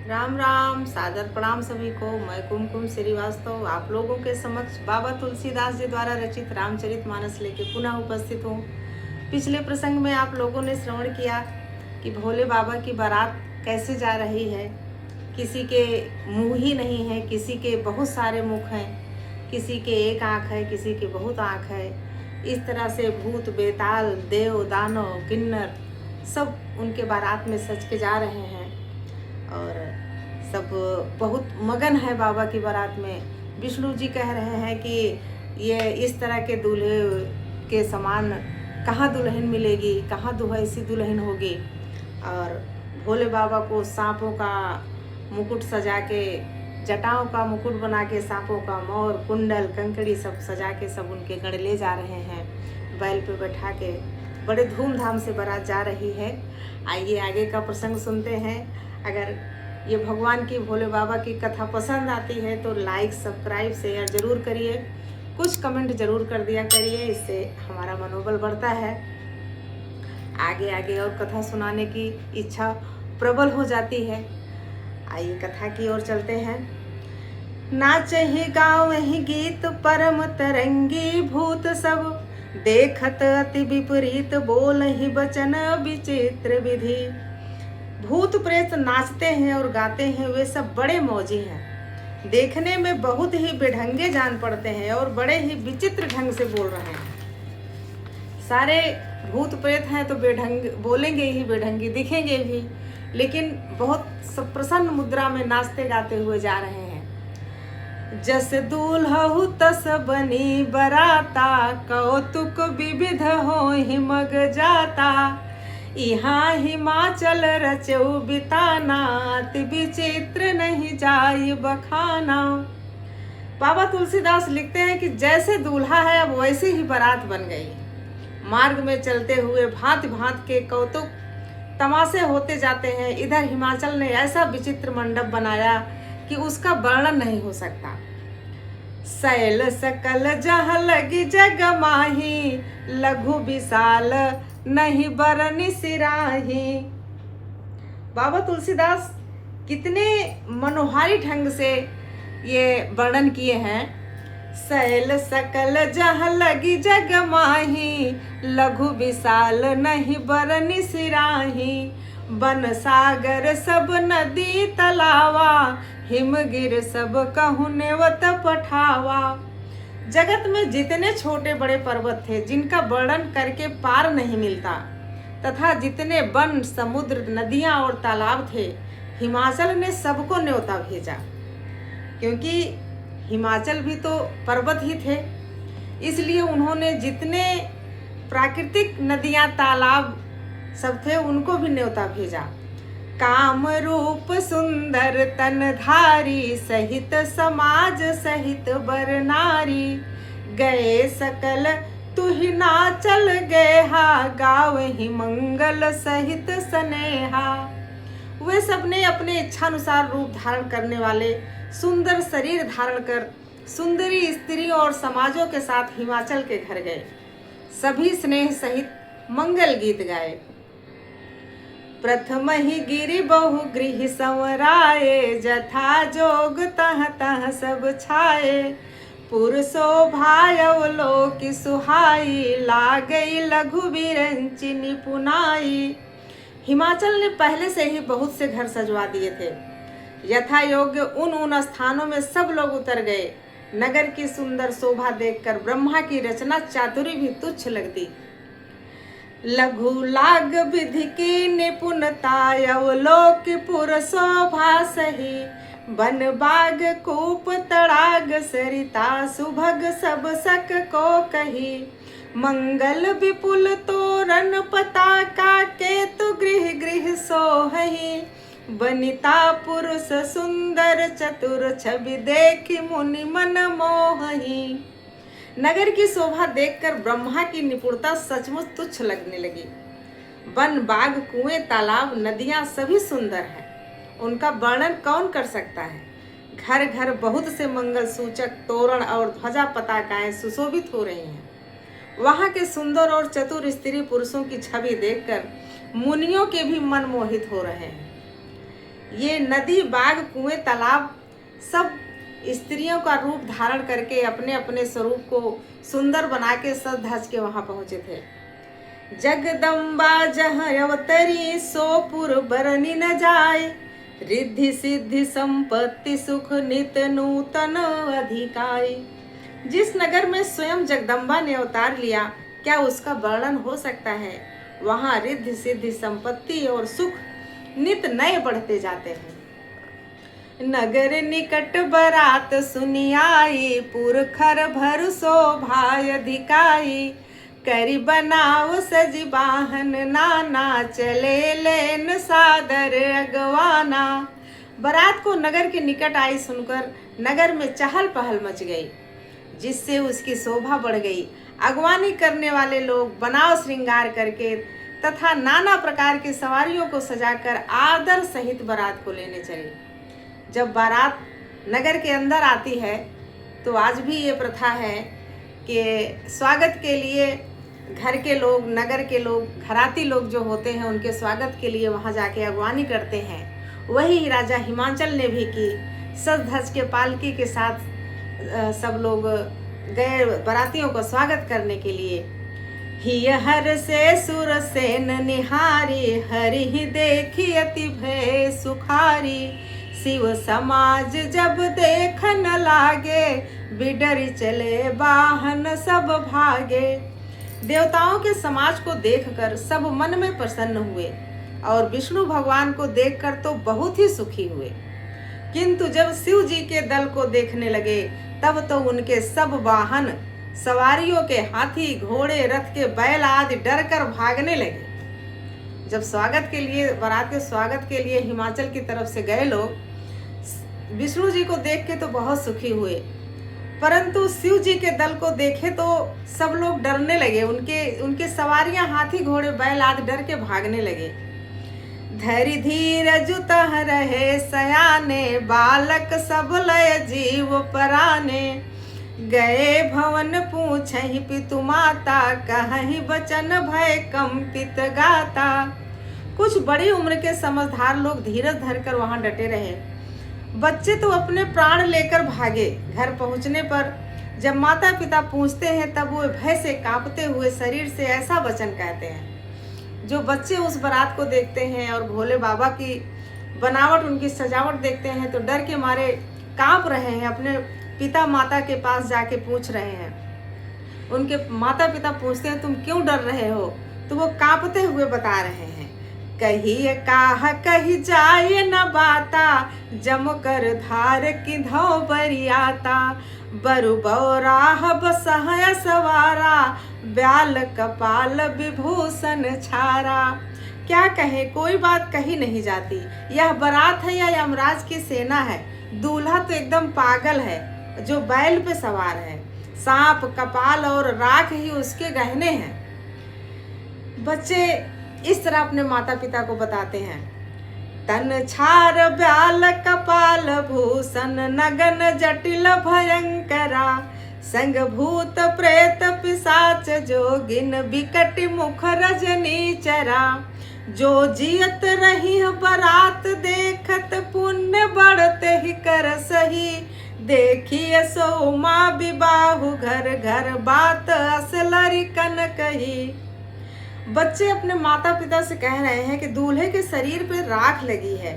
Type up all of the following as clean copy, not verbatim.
राम राम, सादर प्रणाम सभी को। मैं कुमकुम श्रीवास्तव आप लोगों के समक्ष बाबा तुलसीदास जी द्वारा रचित रामचरितमानस लेके पुनः उपस्थित हूँ। पिछले प्रसंग में आप लोगों ने श्रवण किया कि भोले बाबा की बारात कैसे जा रही है। किसी के मुंह ही नहीं है, किसी के बहुत सारे मुख हैं, किसी के एक आँख है, किसी के बहुत आँख है। इस तरह से भूत बेताल, देव, दानव, किन्नर सब उनके बारात में सज के जा रहे हैं और सब बहुत मगन है बाबा की बारात में। विष्णु जी कह रहे हैं कि ये इस तरह के दूल्हे के समान कहाँ दुल्हन मिलेगी, कहाँ ऐसी दुल्हन होगी। और भोले बाबा को सांपों का मुकुट सजा के, जटाओं का मुकुट बना के, सांपों का मोर, कुंडल, कंकड़ी सब सजा के सब उनके गढ़ ले जा रहे हैं। बैल पे बैठा के बड़े धूमधाम से बारात जा रही है। आइए आगे का प्रसंग सुनते हैं। अगर ये भगवान की, भोले बाबा की कथा पसंद आती है तो लाइक, सब्सक्राइब, शेयर जरूर करिए। कुछ कमेंट जरूर कर दिया करिए, इससे हमारा मनोबल बढ़ता है। आगे आगे और कथा सुनाने की इच्छा प्रबल हो जाती है। आइए कथा की ओर चलते हैं। नाच ही गाँव ही गीत परम तरंगी, भूत सब देखत अति विपरीत, बोल ही बचन विचित्र विधि। भूत प्रेत नाचते हैं और गाते हैं, वे सब बड़े मौजी हैं। देखने में बहुत ही बेढंगे जान पड़ते हैं और बड़े ही विचित्र ढंग से बोल रहे हैं। सारे भूत प्रेत हैं तो बेढंग बोलेंगे ही, बेढंगे दिखेंगे भी, लेकिन बहुत प्रसन्न मुद्रा में नाचते गाते हुए जा रहे हैं। जस दूल्हु तस बनी बराता, कौतुक विविध हो हिमग जाता। यहाँ हिमाचल रचो बिताना, अति विचित्र नहीं जाय बखाना। बाबा तुलसीदास लिखते हैं कि जैसे दूल्हा है अब वैसे ही बारात बन गई। मार्ग में चलते हुए भांति भांति के कौतुक तमाशे होते जाते हैं। इधर हिमाचल ने ऐसा विचित्र मंडप बनाया कि उसका वर्णन नहीं हो सकता। शैल सकल जहाँ लगी जग माही, लघु विशाल नहीं बरनी सिराही। बाबा तुलसीदास कितने मनोहारी ढंग से ये वर्णन किए हैं। शैल सकल जहाँ लगी जग माही, लघु विशाल नहीं बरनी सिराही। बन सागर सब नदी तलावा, हिमगिर सब कहूँ नेवत पठावा। जगत में जितने छोटे बड़े पर्वत थे जिनका वर्णन करके पार नहीं मिलता, तथा जितने वन, समुद्र, नदियाँ और तालाब थे, हिमाचल ने सबको न्योता भेजा। क्योंकि हिमाचल भी तो पर्वत ही थे, इसलिए उन्होंने जितने प्राकृतिक नदियाँ, तालाब सब थे उनको भी न्योता भेजा। काम रूप सुंदर तन धारी, सहित समाज सहित बर नारी। गए सकल तुहि नाचल गेहा, गाव ही मंगल सहित स्नेहा। वे सबने अपने इच्छानुसार रूप धारण करने वाले सुंदर शरीर धारण कर सुंदरी स्त्री और समाजों के साथ हिमाचल के घर गए। सभी स्नेह सहित मंगल गीत गाए। प्रथम ही गिरि बहु गृह संवराए, जथा जोग तह तह सब छाए। पुर शोभाय लोक सुहाई, लागई लघु विरंचि निपुनाई। हिमाचल ने पहले से ही बहुत से घर सजवा दिए थे। यथा योग्य उन स्थानों में सब लोग उतर गए। नगर की सुंदर शोभा देखकर ब्रह्मा की रचना चातुरी भी तुच्छ लगती। लघु लाग विधि की निपुणता, अवलोक पुर शोभा सही। बन बाग कूप तड़ाग सरिता, सुभग सब सक को कही। मंगल विपुल तोरण पताका, केतु गृह गृह सोहही। बनिता पुरुष सुंदर चतुर, छवि देखी मुनि मन मोहही। नगर की शोभा देखकर ब्रह्मा की निपुणता सचमुच तुच्छ लगने लगी। वन, बाग, कुएं, तालाब, नदियां सभी सुंदर हैं, उनका वर्णन कौन कर सकता है। घर घर बहुत से मंगल सूचक तोरण और ध्वजा पताकाएं सुशोभित हो रही हैं। वहां के सुंदर और चतुर स्त्री पुरुषों की छवि देखकर मुनियों के भी मन मोहित हो रहे हैं। ये नदी, बाग, कुएं, तालाब सब स्त्रियों का रूप धारण करके अपने अपने स्वरूप को सुंदर बना के सज धज के वहां पहुंचे थे। जगदम्बा जहाँ अवतरी सोपुर बरनी न जाए, रिद्धि सिद्धि संपत्ति सुख नित नूतन अधिकाई। जिस नगर में स्वयं जगदम्बा ने अवतार लिया, क्या उसका वर्णन हो सकता है। वहाँ रिद्धि सिद्धि संपत्ति और सुख नित नए बढ़ते जाते हैं। नगर निकट बरात सुनी आई, पुरखर भर शोभाय अधिकाई। करी बनाओ सजी बाहन नाना, चले लेन सादर अगवाना। बारात को नगर के निकट आई सुनकर नगर में चहल पहल मच गई, जिससे उसकी शोभा बढ़ गई। अगवानी करने वाले लोग बनाव श्रृंगार करके तथा नाना प्रकार की सवारियों को सजाकर आदर सहित बारात को लेने चले। जब बारात नगर के अंदर आती है तो आज भी ये प्रथा है कि स्वागत के लिए घर के लोग, नगर के लोग, घराती लोग जो होते हैं उनके स्वागत के लिए वहाँ जाके अगवानी करते हैं। वही राजा हिमाचल ने भी की। सज धज के पालकी के साथ सब लोग गए बारातियों को स्वागत करने के लिए। ही हर से सुर सेन निहारी, हरि ही देखी अति भय सुखारी। शिव समाज जब देखन लागे, बिडर चले बाहन सब भागे। देवताओं के समाज को देखकर सब मन में प्रसन्न हुए और विष्णु भगवान को देखकर तो बहुत ही सुखी हुए। किंतु जब शिव जी के दल को देखने लगे तब तो उनके सब वाहन सवारियों के हाथी, घोड़े, रथ के बैल आदि डर कर भागने लगे। जब स्वागत के लिए, बारात के स्वागत के लिए हिमाचल की तरफ से गए लोग विष्णु जी को देख के तो बहुत सुखी हुए, परंतु शिव जी के दल को देखे तो सब लोग डरने लगे। उनके सवारियां हाथी, घोड़े, बैल आदि डर के भागने लगे। धरि धीरज तह रहे सयाने, बालक सब लय जीव पराने। गए भवन पूछहि पितु माता, कहहि बचन भय कंपित गाता। कुछ बड़ी उम्र के समझदार लोग धीरज धरकर वहां डटे रहे। बच्चे तो अपने प्राण लेकर भागे। घर पहुंचने पर जब माता पिता पूछते हैं तब वो भय से कांपते हुए शरीर से ऐसा वचन कहते हैं। जो बच्चे उस बारात को देखते हैं और भोले बाबा की बनावट, उनकी सजावट देखते हैं तो डर के मारे कांप रहे हैं। अपने पिता माता के पास जाके पूछ रहे हैं। उनके माता पिता पूछते हैं तुम क्यों डर रहे हो, तो वो कांपते हुए बता रहे हैं। कही काह कही जाए न बाता, जम कर धार की धौ बरियाता। बरु बौराह बसहय सवारा, ब्याल कपाल विभूषण छारा। क्या कहे, कोई बात कही नहीं जाती। यह बारात है या यमराज की सेना है। दूल्हा तो एकदम पागल है जो बैल पे सवार है। सांप, कपाल और राख ही उसके गहने हैं। बच्चे इस तरह अपने माता पिता को बताते हैं। तन छार ब्याल कपाल भूषण, नगन जटिल भयंकरा। संग भूत प्रेत पिशाच जोगिन, बिकट मुख रजनी चरा। जो जियत रही बारात देखत, पुण्य बढ़ते ही कर सही। देखिए सोमा विबाहु घर घर, बात असलरी कन कही। बच्चे अपने माता पिता से कह रहे हैं कि दूल्हे के शरीर पे राख लगी है,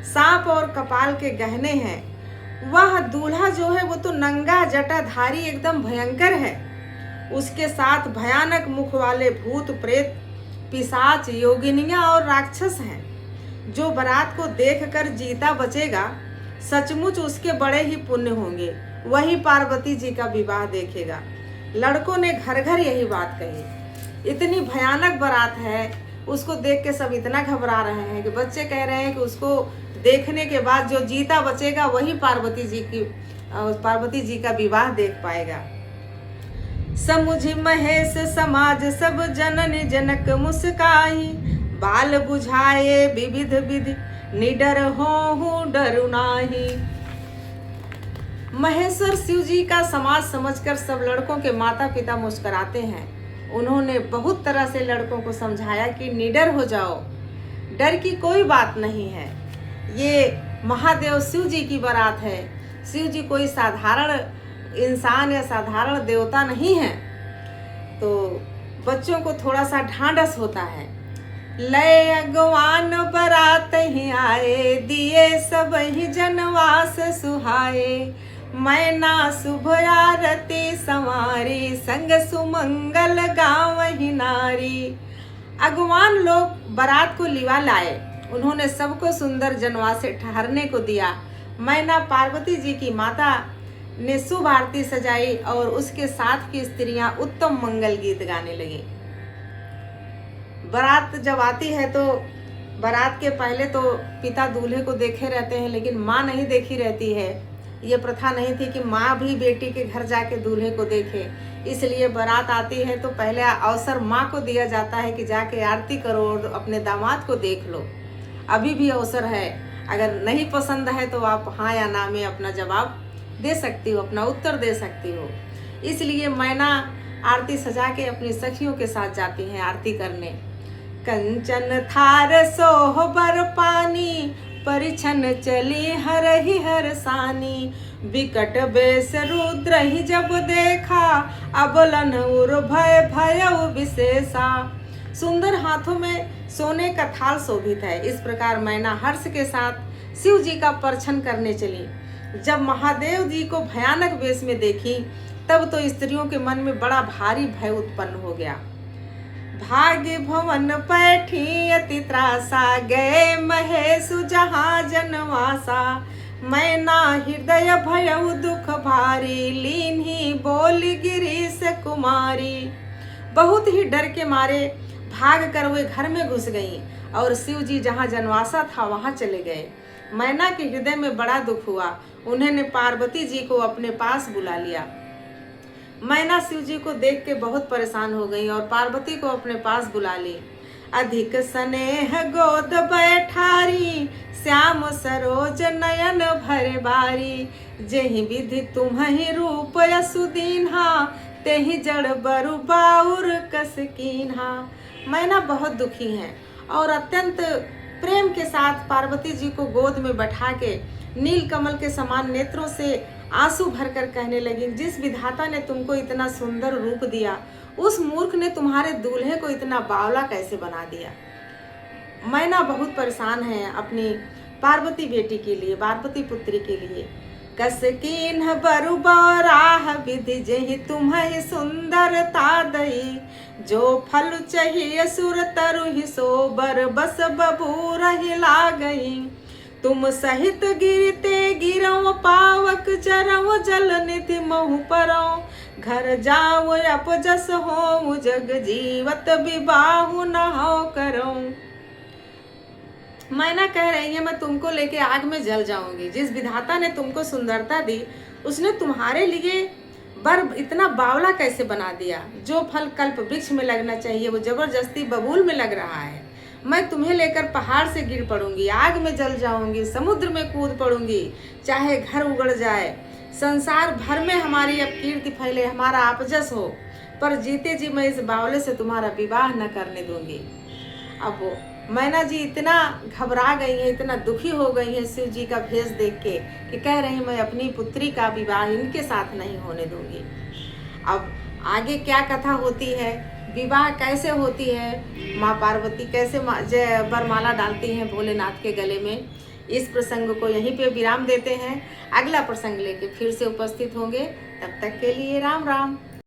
सांप और कपाल के गहने हैं। वह दूल्हा जो है वो तो नंगा जटाधारी एकदम भयंकर है। उसके साथ भयानक मुख वाले भूत प्रेत, पिशाच, योगिनियां और राक्षस हैं। जो बारात को देखकर जीता बचेगा, सचमुच उसके बड़े ही पुण्य होंगे। वही पार्वती जी का विवाह देखेगा। लड़कों ने घर घर यही बात कही। इतनी भयानक बारात है, उसको देख के सब इतना घबरा रहे हैं कि बच्चे कह रहे हैं कि उसको देखने के बाद जो जीता बचेगा वही पार्वती जी का विवाह देख पाएगा। समुझ महेश समाज सब जननी जनक मुस्काई। बाल बुझाए विविध विधि, निडर हो डरु नाही। महेश्वर शिव जी का समाज समझकर सब लड़कों के माता पिता मुस्कुराते हैं। उन्होंने बहुत तरह से लड़कों को समझाया कि निडर हो जाओ, डर की कोई बात नहीं है। ये महादेव शिव जी की बारात है। शिव जी कोई साधारण इंसान या साधारण देवता नहीं है। तो बच्चों को थोड़ा सा ढांढस होता है। लय अगवान बरात ही आए, दिए सब ही जनवास सुहाए। मैना शुभ आरती संवारी, संग सुमंगल गाँव ही नारी। अगवान लोग बारात को लिवा लाए, उन्होंने सबको सुंदर जनवास से ठहरने को दिया। मैना पार्वती जी की माता ने शुभ आरती सजाई और उसके साथ की स्त्रियां उत्तम मंगल गीत गाने लगी। बारात जब आती है तो बारात के पहले तो पिता दूल्हे को देखे रहते हैं, लेकिन माँ नहीं देखी रहती है। ये प्रथा नहीं थी कि माँ भी बेटी के घर जाके दूल्हे को देखे, इसलिए बारात आती है तो पहले अवसर माँ को दिया जाता है कि जाके आरती करो और अपने दामाद को देख लो। अभी भी अवसर है, अगर नहीं पसंद है तो आप हाँ या ना में अपना जवाब दे सकती हो, अपना उत्तर दे सकती हो। इसलिए मैना आरती सजा के अपनी सखियों के साथ जाती हैं आरती करने। कंचन थार सोह बर पानी, परिछन चली हर ही हर सानी। विकट बेस रुद्र ही जब देखा, अबलन उर भय भय विशेषा। सुंदर हाथों में सोने का थाल शोभित है। इस प्रकार मैना हर्ष के साथ शिव जी का परछन करने चली। जब महादेव जी को भयानक वेश में देखी तब तो स्त्रियों के मन में बड़ा भारी भय उत्पन्न हो गया। भाग्य भवन पैठी अति त्रासा, गए महेशु जहाँ जनवासा। मैना हृदय भयउ दुख भारी, लीन ही बोली गिरीश कुमारी। बहुत ही डर के मारे भाग कर वे घर में घुस गईं और शिव जी जहाँ जनवासा था वहाँ चले गए। मैना के हृदय में बड़ा दुख हुआ, उन्होंने पार्वती जी को अपने पास बुला लिया। मैना शिव जी को देख के बहुत परेशान हो गई और पार्वती को अपने पास बुला ली। अधिक स्नेह गोद बैठारी, श्याम सरोज नयन भरे बारी। जेहि विधि तुम्हि रूप यसुदीन्हा, तेहि जड़ बरु बाउर कस कीन्हा। मैना बहुत दुखी हैं और अत्यंत प्रेम के साथ पार्वती जी को गोद में बैठा के नील कमल के समान नेत्रों से आंसू भरकर कहने लगी, जिस विधाता ने तुमको इतना सुंदर रूप दिया, उस मूर्ख ने तुम्हारे दूल्हे को इतना बावला कैसे बना दिया। मैना बहुत परेशान है अपनी पार्वती बेटी के लिए, पार्वती पुत्री के लिए। कस कीन्ह बरु बराह विधि, जेहि तुम्हि सुंदरता दई। जो फल चाहिए सुर तरु ही सो, बर बस बबूर ही लागई। तुम सहित गिरते गिरव पावक, चरव जल निधि महु परौ। घर जाओ अपजस हो, जग जीवत विबाहु न हो करो। मैना कह रही है, मैं तुमको लेके आग में जल जाऊंगी। जिस विधाता ने तुमको सुंदरता दी, उसने तुम्हारे लिए बर इतना बावला कैसे बना दिया। जो फल कल्प वृक्ष में लगना चाहिए वो जबरदस्ती बबूल में लग रहा है। मैं तुम्हें लेकर पहाड़ से गिर पड़ूंगी, आग में जल जाऊंगी, समुद्र में कूद पड़ूंगी, चाहे घर उगड़ जाए, संसार भर में हमारी अब कीर्ति फैले, हमारा अपजस हो, पर जीते जी मैं इस बावले से तुम्हारा विवाह न करने दूंगी। अब वो मैना जी इतना घबरा गई है, इतना दुखी हो गई है शिव जी का भेष देख के कि कह रही मैं अपनी पुत्री का विवाह इनके साथ नहीं होने दूंगी। अब आगे क्या कथा होती है, विवाह कैसे होती है, माँ पार्वती कैसे वरमाला डालती हैं भोलेनाथ के गले में, इस प्रसंग को यहीं पे विराम देते हैं। अगला प्रसंग लेके फिर से उपस्थित होंगे, तब तक के लिए राम राम।